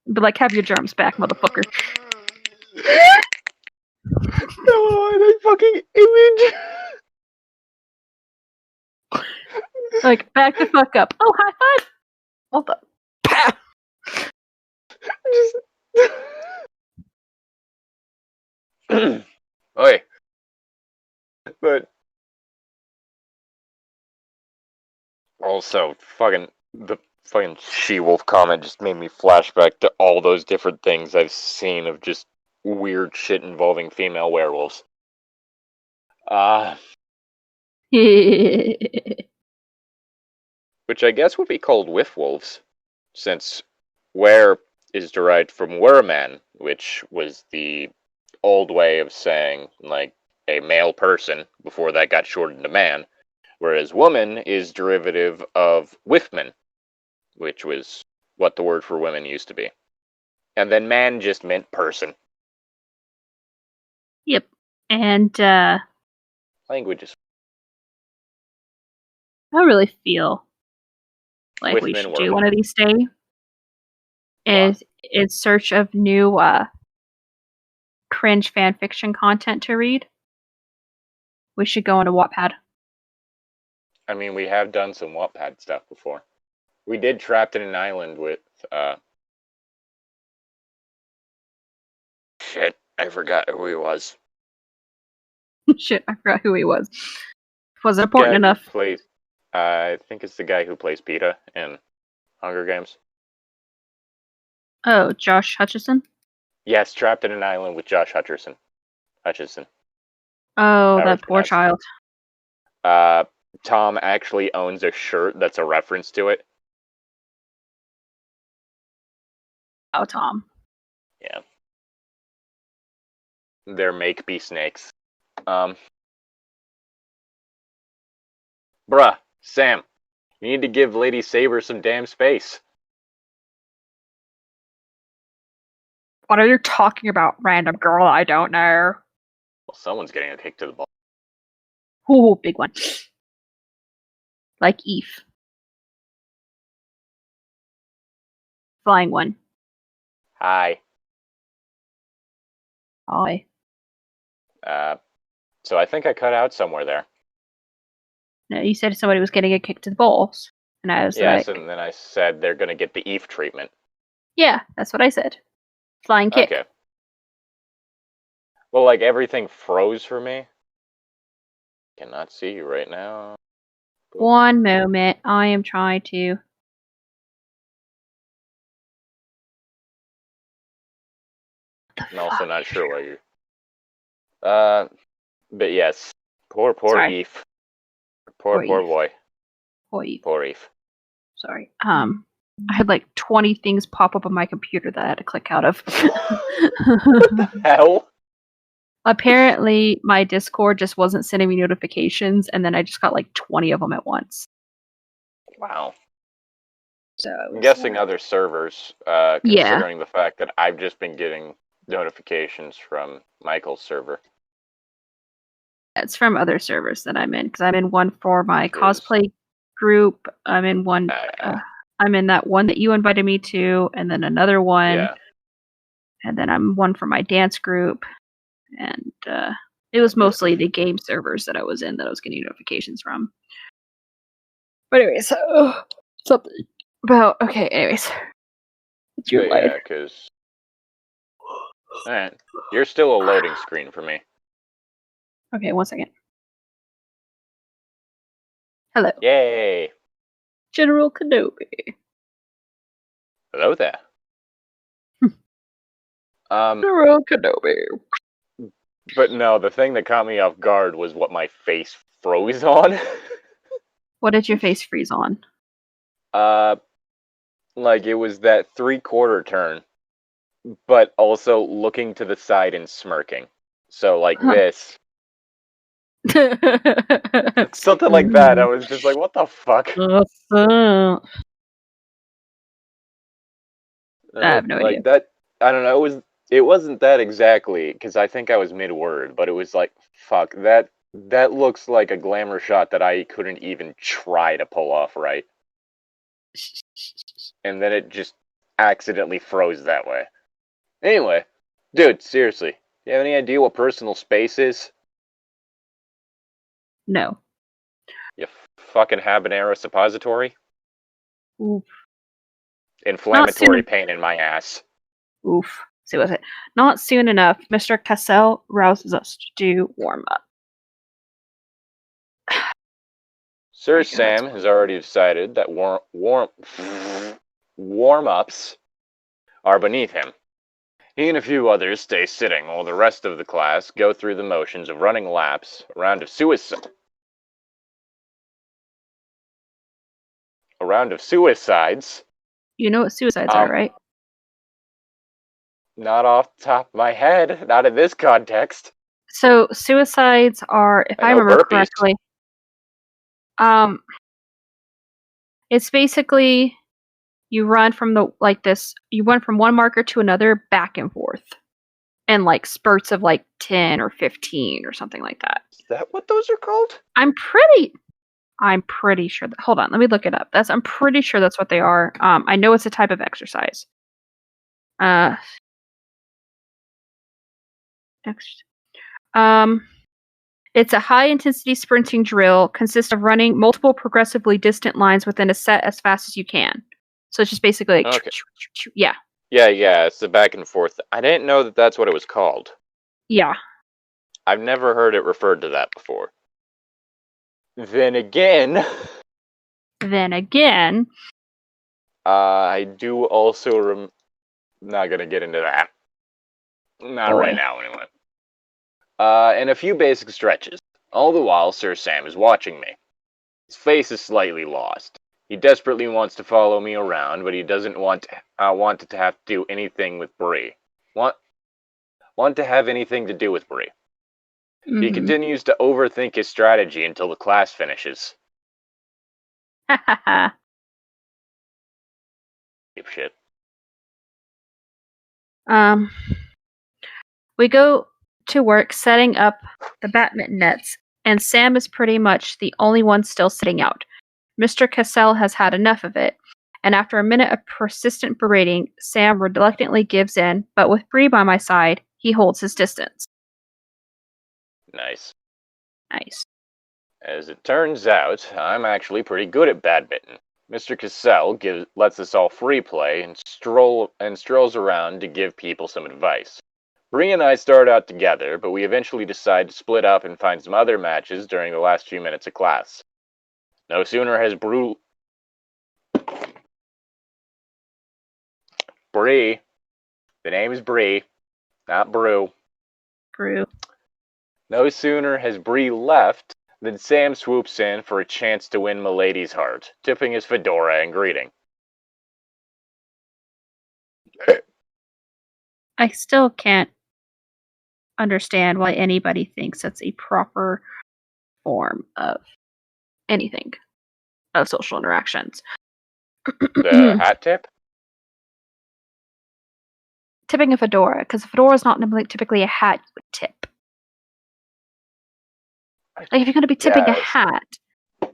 But like, have your germs back, motherfucker. No, that fucking image. Like, back the fuck up. Oh, high five. What the? Pat. Oi. But also, the fucking she-wolf comment just made me flashback to all those different things I've seen of just weird shit involving female werewolves. Which I guess would be called whiff-wolves, since were is derived from werman, which was the old way of saying, like, a male person before that got shortened to man, whereas woman is derivative of whiffman, which was what the word for women used to be. And then man just meant person. Yep. And, Language is... I really feel like we Whiffman should were do one of these days. Is in search of new, cringe fanfiction content to read. We should go into Wattpad. I mean, we have done some Wattpad stuff before. We did Trapped in an Island with, shit, I forgot who he was. Shit, I forgot who he was. Wasn't important enough. I think it's the guy who plays PETA in Hunger Games. Oh, Josh Hutcherson? Yes, Trapped in an Island with Josh Hutcherson. Oh, that poor child. Tom actually owns a shirt that's a reference to it. Oh, Tom. Yeah. They're make-be snakes. Bruh, Sam, you need to give Lady Saber some damn space. What are you talking about, random girl? I don't know. Well, someone's getting a kick to the ball. Ooh, big one. Like Eve. Flying one. Hi. Hi. So I think I cut out somewhere there. No, you said somebody was getting a kick to the balls. And I was yes, like... and then I said they're going to get the Eve treatment. Yeah, that's what I said. Flying kick. Okay. Well, like, everything froze for me. Cannot see you right now. One moment. I am trying to... I'm also not sure why you're... but yes. Poor Sorry. Eve. Poor boy. Poor Eve. Sorry. I had like 20 things pop up on my computer that I had to click out of. What the hell? Apparently, my Discord just wasn't sending me notifications, and then I just got like 20 of them at once. Wow. So I'm guessing other servers, considering the fact that I've just been getting notifications from Michael's server. It's from other servers that I'm in, because I'm in one for my cosplay group. I'm in one. I'm in that one that you invited me to, and then another one. Yeah. And then I'm one for my dance group. And it was mostly the game servers that I was in that I was getting notifications from. But anyways, something about anyways, it's your life. Yeah, because alright, you're still a loading screen for me. Okay, 1 second. Hello. Yay! General Kenobi. Hello there. General Kenobi. But no, the thing that caught me off guard was what my face froze on. What did your face freeze on? Like it was that 3/4 turn, but also looking to the side and smirking. So like this. Something like that. I was just like, what the fuck? I have no idea. That, I don't know, it wasn't that exactly, because I think I was mid-word, but it was like, fuck, that looks like a glamour shot that I couldn't even try to pull off right. And then it just accidentally froze that way. Anyway, dude, seriously, do you have any idea what personal space is? No. You fucking habanero suppository? Oof. Inflammatory pain in my ass. Oof. See what's it? Not soon enough. Mr. Cassell rouses us to do warm up. Sir Sam has already decided that warm-ups are beneath him. He and a few others stay sitting while the rest of the class go through the motions of running laps, a round of suicides, You know what suicides are, right? Not off the top of my head, not in this context. So suicides are, if I remember correctly, it's basically you run from you run from one marker to another back and forth. And like spurts of like 10 or 15 or something like that. Is that what those are called? I'm pretty sure that, hold on, let me look it up. I'm pretty sure that's what they are. I know it's a type of exercise. It's a high intensity sprinting drill, consists of running multiple progressively distant lines within a set as fast as you can. So it's just basically like, yeah. Yeah, it's the back and forth. I didn't know that that's what it was called. Yeah. I've never heard it referred to that before. Then again, I do also not gonna get into that. Not right now, anyway. And a few basic stretches. All the while, Sir Sam is watching me. His face is slightly lost. He desperately wants to follow me around, but he doesn't want to have to do anything with Bree. Want to have anything to do with Bree. Mm-hmm. He continues to overthink his strategy until the class finishes. Shit. We go to work setting up the badminton nets, and Sam is pretty much the only one still sitting out. Mr. Cassell has had enough of it, and after a minute of persistent berating, Sam reluctantly gives in, but with Bree by my side, he holds his distance. Nice. As it turns out, I'm actually pretty good at badminton. Mr. Cassell lets us all free play and strolls around to give people some advice. Bree and I start out together, but we eventually decide to split up and find some other matches during the last few minutes of class. No sooner has Bree, the name is Bree, not Brew. No sooner has Bree left than Sam swoops in for a chance to win Milady's heart, tipping his fedora and greeting. I still can't understand why anybody thinks that's a proper form of anything, of social interactions. The hat tip? Tipping a fedora, because a fedora is not typically a hat you would tip. Like if you're going to be tipping a Yes. hat,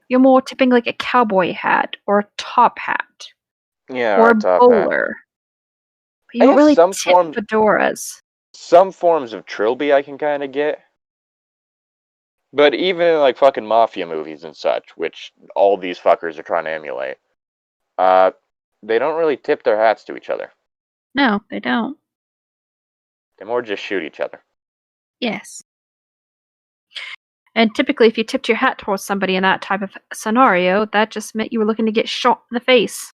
you're more tipping like a cowboy hat or a top hat Yeah, or or a a top hat. bowler. But you I don't guess really tip fedoras. some forms of trilby I can kind of get. But even in, like, fucking mafia movies and such, which all these fuckers are trying to emulate, they don't really tip their hats to each other. No, they don't. They more just shoot each other. Yes. And typically, if you tipped your hat towards somebody in that type of scenario, that just meant you were looking to get shot in the face.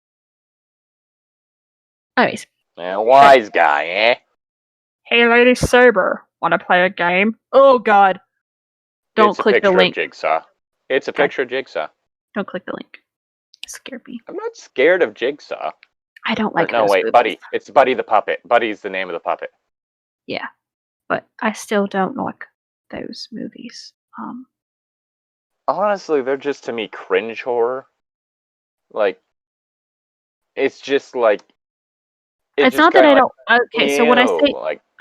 Anyways. Yeah, wise guy, eh? Hey, Lady Saber, want to play a game? Oh, God. Don't click the link. Jigsaw. It's a picture of Jigsaw. Don't click the link. It scared me. I'm not scared of Jigsaw. I don't like no, those wait, movies. Buddy. It's Buddy the Puppet. Buddy's the name of the puppet. Yeah, but I still don't like those movies. Honestly, they're just, to me, cringe horror. Like, it's just like... It's not that I don't... Okay, so when I say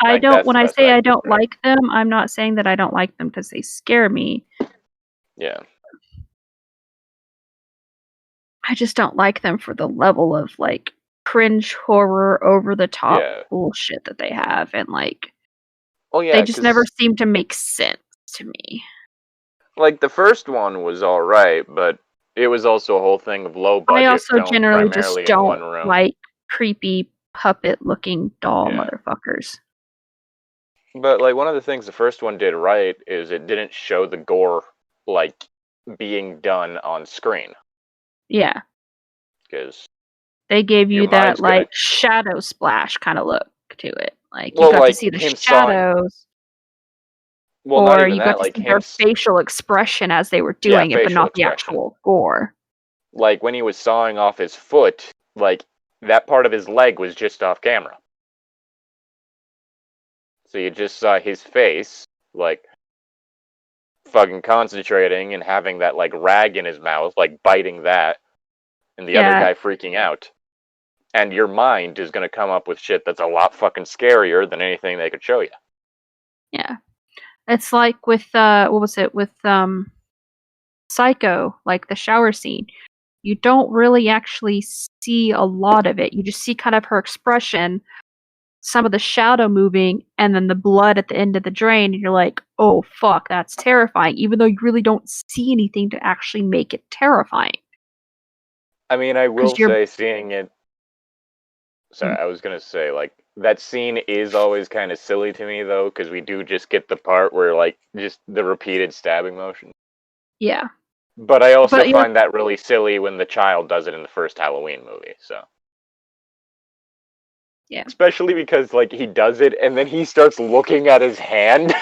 I don't... When I say I don't like them, I'm not saying that I don't like them because they scare me. Yeah. I just don't like them for the level of, like, cringe horror, over-the-top bullshit that they have, and, like... Well, yeah, they just never seem to make sense to me. Like, the first one was alright, but it was also a whole thing of low budget. I also generally just don't like creepy puppet-looking doll motherfuckers. But, like, one of the things the first one did right is it didn't show the gore, like, being done on screen. Yeah. Because... they gave you that, like, shadow splash kind of look to it. Like, you got to see the shadows. Or you got to see their facial expression as they were doing it, but not the actual gore. Like, when he was sawing off his foot, like, that part of his leg was just off camera. So you just saw his face, like, fucking concentrating and having that, like, rag in his mouth, like, biting that, and the other guy freaking out. And your mind is going to come up with shit that's a lot fucking scarier than anything they could show you. Yeah. It's like with, what was it, with, Psycho, like the shower scene. You don't really actually see a lot of it. You just see kind of her expression, some of the shadow moving, and then the blood at the end of the drain, and you're like, oh fuck, that's terrifying, even though you really don't see anything to actually make it terrifying. I mean, I will say seeing it... Sorry, I was gonna say, like, that scene is always kind of silly to me, though, because we do just get the part where, like, just the repeated stabbing motion. Yeah. But I also find that really silly when the child does it in the first Halloween movie, so... yeah. Especially because, like, he does it, and then he starts looking at his hand.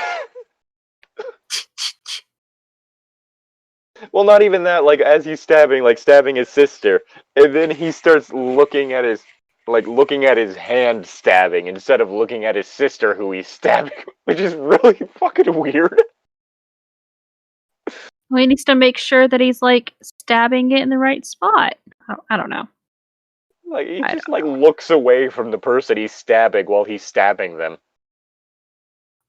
Well, not even that, like, as he's stabbing his sister, and then he starts looking at his... like, looking at his hand stabbing instead of looking at his sister who he's stabbing, which is really fucking weird. Well, he needs to make sure that he's, like, stabbing it in the right spot. I don't know. Like, he just, like, looks away from the person he's stabbing while he's stabbing them.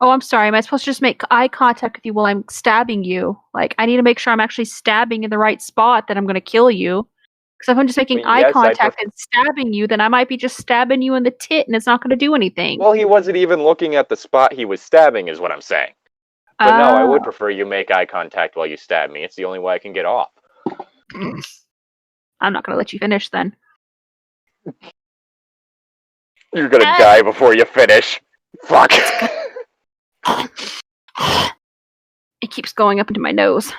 Oh, I'm sorry. Am I supposed to just make eye contact with you while I'm stabbing you? Like, I need to make sure I'm actually stabbing in the right spot that I'm going to kill you. Because if I'm just making eye contact and stabbing you, then I might be just stabbing you in the tit and it's not going to do anything. Well, he wasn't even looking at the spot he was stabbing, is what I'm saying. But no, I would prefer you make eye contact while you stab me. It's the only way I can get off. I'm not going to let you finish, then. You're going to die before you finish. Fuck. It keeps going up into my nose.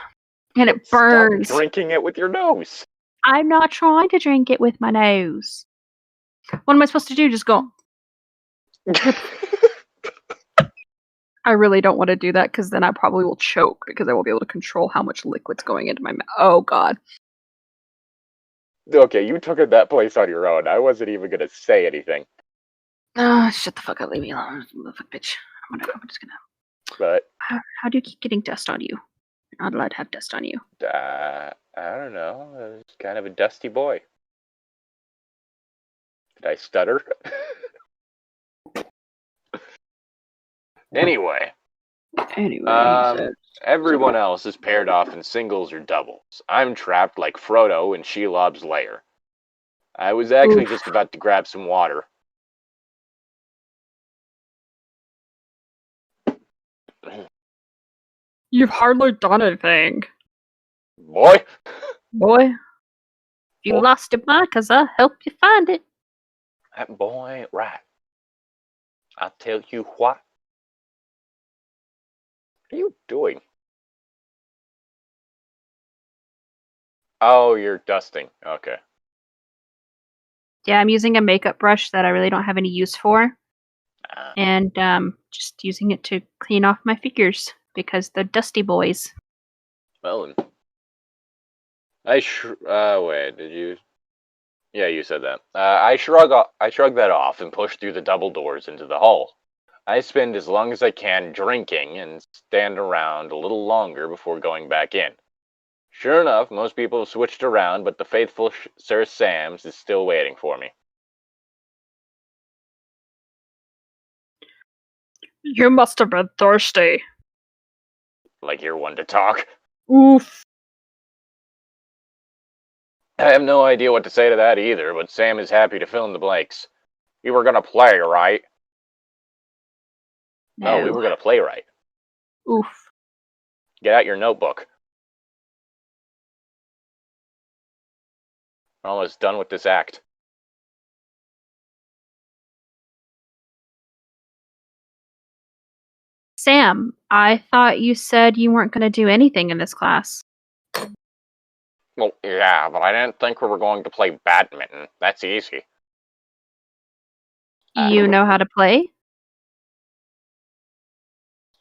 And it burns. Stop drinking it with your nose. I'm not trying to drink it with my nose. What am I supposed to do? Just go... I really don't want to do that because then I probably will choke because I won't be able to control how much liquid's going into my mouth. Oh, God. Okay, you took it that place on your own. I wasn't even going to say anything. Shut the fuck up. Leave me alone. Fuck, bitch. I'm just gonna... But... How do you keep getting dust on you? You're not allowed to have dust on you. I don't know. I was kind of a dusty boy. Did I stutter? Anyway, Anyway, Everyone else is paired off in singles or doubles. I'm trapped like Frodo in Shelob's lair. I was actually just about to grab some water. You've hardly done anything. Boy! Boy. If you lost your markers, I'll help you find it. That boy ain't right. I'll tell you what. What are you doing? Oh, you're dusting. Okay. Yeah, I'm using a makeup brush that I really don't have any use for. And just using it to clean off my figures because they're dusty boys. Well, wait, did you? Yeah, you said that. I shrug that off and push through the double doors into the hall. I spend as long as I can drinking and stand around a little longer before going back in. Sure enough, most people have switched around, but the faithful Sir Sam's is still waiting for me. You must have been thirsty. Like you're one to talk. Oof. I have no idea what to say to that either, but Sam is happy to fill in the blanks. We were gonna play, right? No, we were gonna play right. Oof. Get out your notebook. We're almost done with this act. Sam, I thought you said you weren't going to do anything in this class. Well, yeah, but I didn't think we were going to play badminton. That's easy. You know how to play?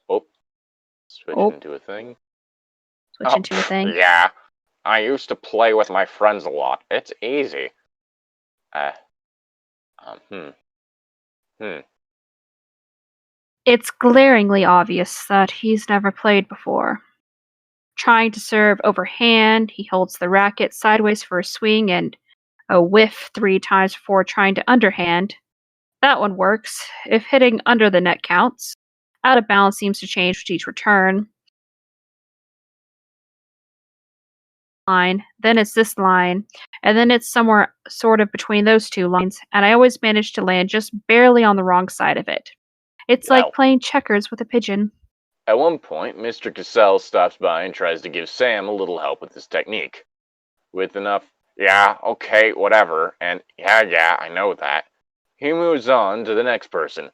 Oh. Switch into a thing. Switch into a thing? Yeah. I used to play with my friends a lot. It's easy. It's glaringly obvious that he's never played before. Trying to serve overhand, he holds the racket sideways for a swing and a whiff 3 times before trying to underhand. That one works, if hitting under the net counts. Out of balance seems to change with each return. Line, then it's this line, and then it's somewhere sort of between those two lines, and I always manage to land just barely on the wrong side of it. It's like playing checkers with a pigeon. At one point, Mr. Cassell stops by and tries to give Sam a little help with his technique. With enough, yeah, okay, whatever, and yeah, I know that, he moves on to the next person.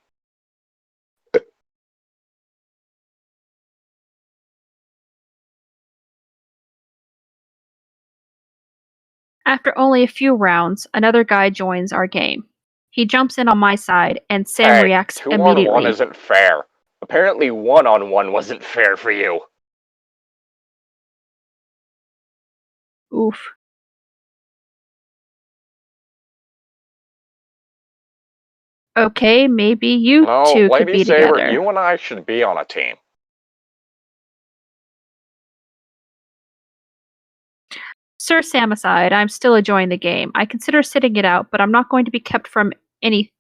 After only a few rounds, another guy joins our game. He jumps in on my side, and Sam reacts immediately. 2-on-1 isn't fair. Apparently 1-on-1 wasn't fair for you. Oof. Okay, maybe you two could be together. You and I should be on a team. Sir Sam aside, I'm still enjoying the game. I consider sitting it out, but I'm not going to be kept from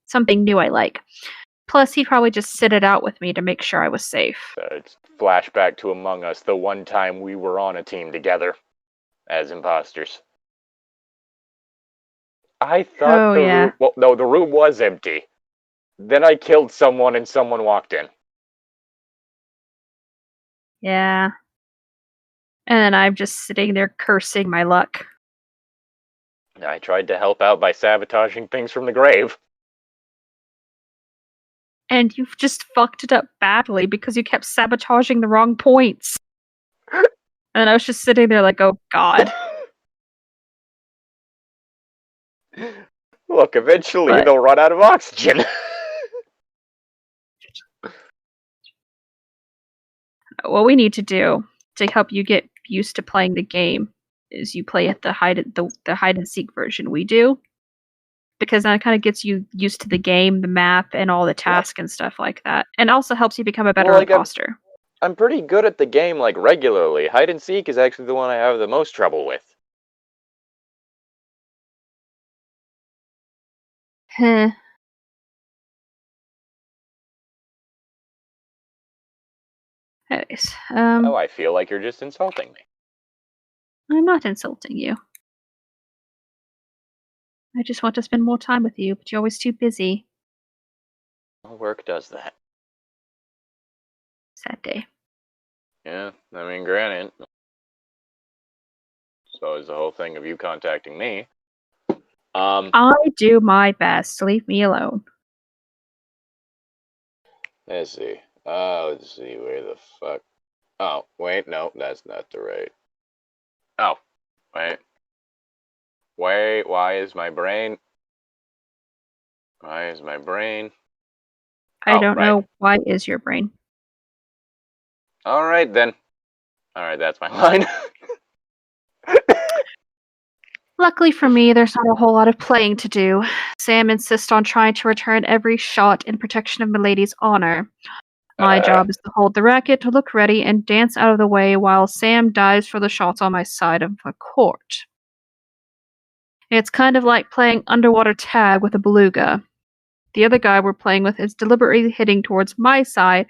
something new I like. Plus, he'd probably just sit it out with me to make sure I was safe. It's flashback to Among Us, the one time we were on a team together as imposters. I thought the room was empty. Then I killed someone and someone walked in. Yeah. And then I'm just sitting there cursing my luck. I tried to help out by sabotaging things from the grave. And you've just fucked it up badly because you kept sabotaging the wrong points. And I was just sitting there like, oh god. Look, eventually they'll run out of oxygen. What we need to do to help you get used to playing the game is you play at the hide and seek version we do, because that kind of gets you used to the game, the map, and all the tasks and stuff like that, and also helps you become a better imposter. I'm pretty good at the game, like, regularly. Hide and seek is actually the one I have the most trouble with. Heh. Anyways, Oh, I feel like you're just insulting me. I'm not insulting you. I just want to spend more time with you, but you're always too busy. Well, work does that. Sad day. Yeah, I mean, granted. So is the whole thing of you contacting me. I do my best. Leave me alone. Let's see. Let's see, where the fuck... Oh, wait, no, that's not the right... Oh, wait. Wait, why is my brain... I Oh, don't right. know. Why is your brain? Alright, then. Alright, that's my line. Luckily for me, there's not a whole lot of playing to do. Sam insists on trying to return every shot in protection of Milady's honor. My job is to hold the racket, to look ready, and dance out of the way while Sam dives for the shots on my side of the court. It's kind of like playing underwater tag with a beluga. The other guy we're playing with is deliberately hitting towards my side,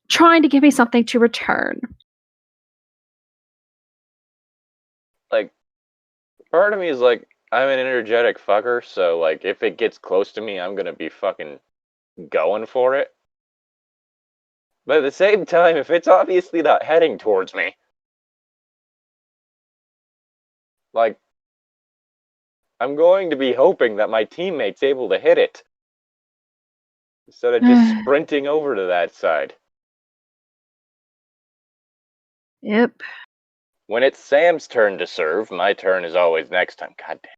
trying to give me something to return. Like, part of me is like, I'm an energetic fucker, so, like, if it gets close to me, I'm gonna be fucking going for it. But at the same time, if it's obviously not heading towards me, like, I'm going to be hoping that my teammate's able to hit it. Instead of just sprinting over to that side. Yep. When it's Sam's turn to serve, my turn is always next time. God damn.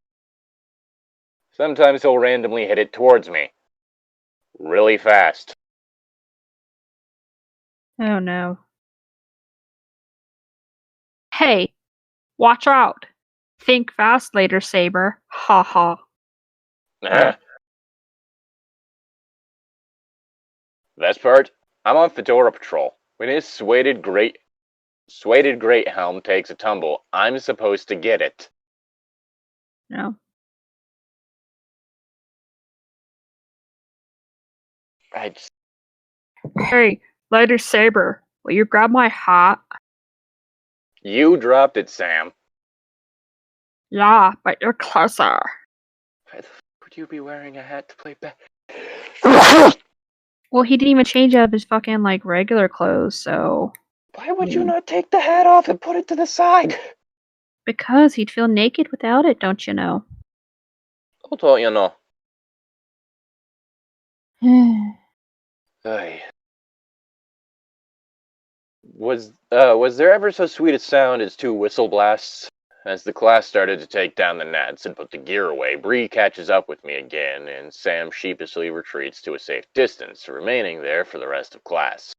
Sometimes he'll randomly hit it towards me. Really fast. Oh no. Hey, watch out. Think fast later, Saber. Ha ha. Best part? I'm on Fedora Patrol. When his suede great helm takes a tumble, I'm supposed to get it. No. Hey, later, Saber. Will you grab my hat? You dropped it, Sam. Yeah, but you're closer. Why the fuck would you be wearing a hat to play back? Well, he didn't even change out of his fucking, like, regular clothes, so... Why would you not take the hat off and put it to the side? Because he'd feel naked without it, don't you know? Who told you no? Ay. Was there ever so sweet a sound as two whistle blasts? As the class started to take down the nets and put the gear away, Bree catches up with me again, and Sam sheepishly retreats to a safe distance, remaining there for the rest of class.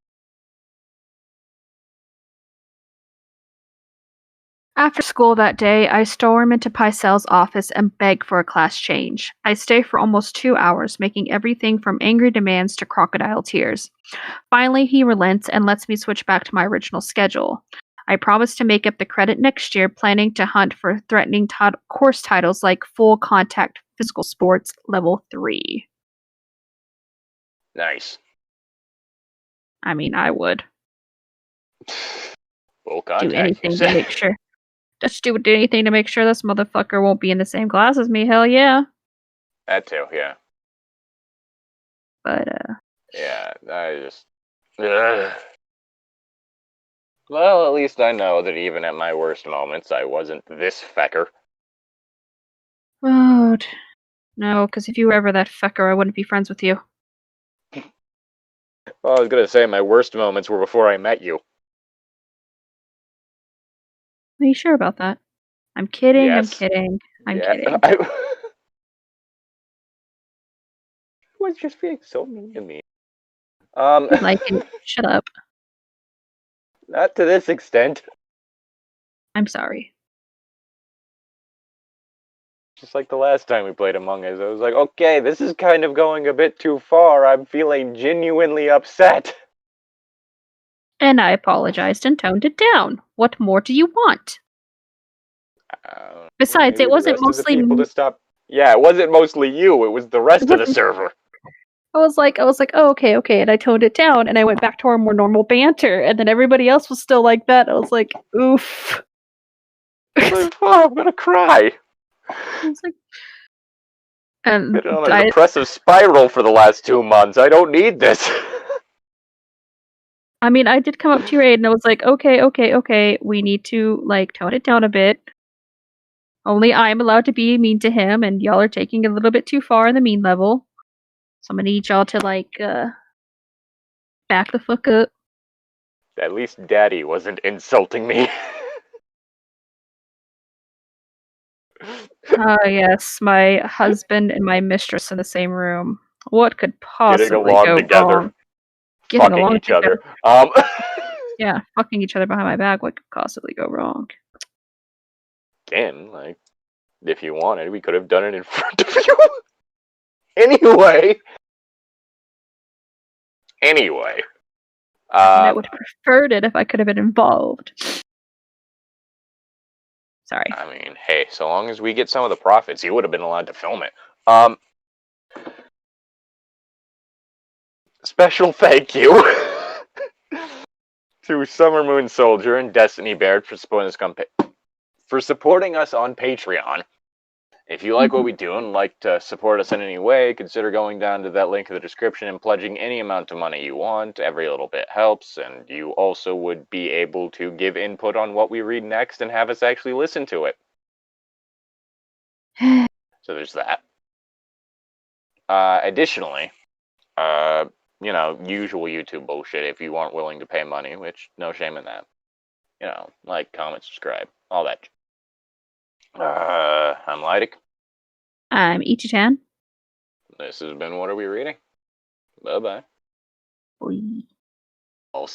After school that day, I storm into Pycel's office and beg for a class change. I stay for almost 2 hours, making everything from angry demands to crocodile tears. Finally, he relents and lets me switch back to my original schedule. I promise to make up the credit next year, planning to hunt for threatening course titles like Full Contact Physical Sports Level 3. Nice. I mean, I would. Full Contact. Do anything to make sure. Just do anything to make sure this motherfucker won't be in the same class as me. Hell yeah. That too, yeah. But, yeah, I just... Ugh. Well, at least I know that even at my worst moments, I wasn't this fecker. Oh, no, because if you were ever that fecker, I wouldn't be friends with you. Well, I was gonna say my worst moments were before I met you. Are you sure about that? I'm kidding, Yes. I'm kidding, I'm kidding. I was just being so mean to me. Like it. Shut up. Not to this extent. I'm sorry. Just like the last time we played Among Us, I was like, okay, this is kind of going a bit too far. I'm feeling genuinely upset. And I apologized and toned it down. What more do you want? Besides, it wasn't mostly... Yeah, it wasn't mostly you. It was the rest of the server. I was like, oh, okay, and I toned it down, and I went back to our more normal banter, and then everybody else was still like that. I was like, oof. Like, oh, I'm gonna cry. I was like, and Been on a depressive spiral for the last 2 months. I don't need this. I mean, I did come up to your aid, and I was like, okay, we need to, like, tone it down a bit. Only I'm allowed to be mean to him, and y'all are taking it a little bit too far in the mean level. So I'm gonna need y'all to, like, back the fuck up. At least Daddy wasn't insulting me. Yes, my husband and my mistress in the same room. What could possibly Getting along go together. wrong? Getting Fucking along each together. other. Yeah, fucking each other behind my back. What could possibly go wrong? Again, like, if you wanted, we could have done it in front of you. Anyway. I would have preferred it if I could have been involved. Sorry. I mean, hey, so long as we get some of the profits, you would have been allowed to film it. Special thank you to Summer Moon Soldier and Destiny Baird for supporting us on Patreon. If you like what we do and like to support us in any way, consider going down to that link in the description and pledging any amount of money you want. Every little bit helps, and you also would be able to give input on what we read next and have us actually listen to it. So there's that. Additionally, usual YouTube bullshit if you aren't willing to pay money, which, no shame in that. Like, comment, subscribe, all that. I'm Llytic. I'm Ichi-tan. This has been What Are We Reading? Bye-bye. Bye.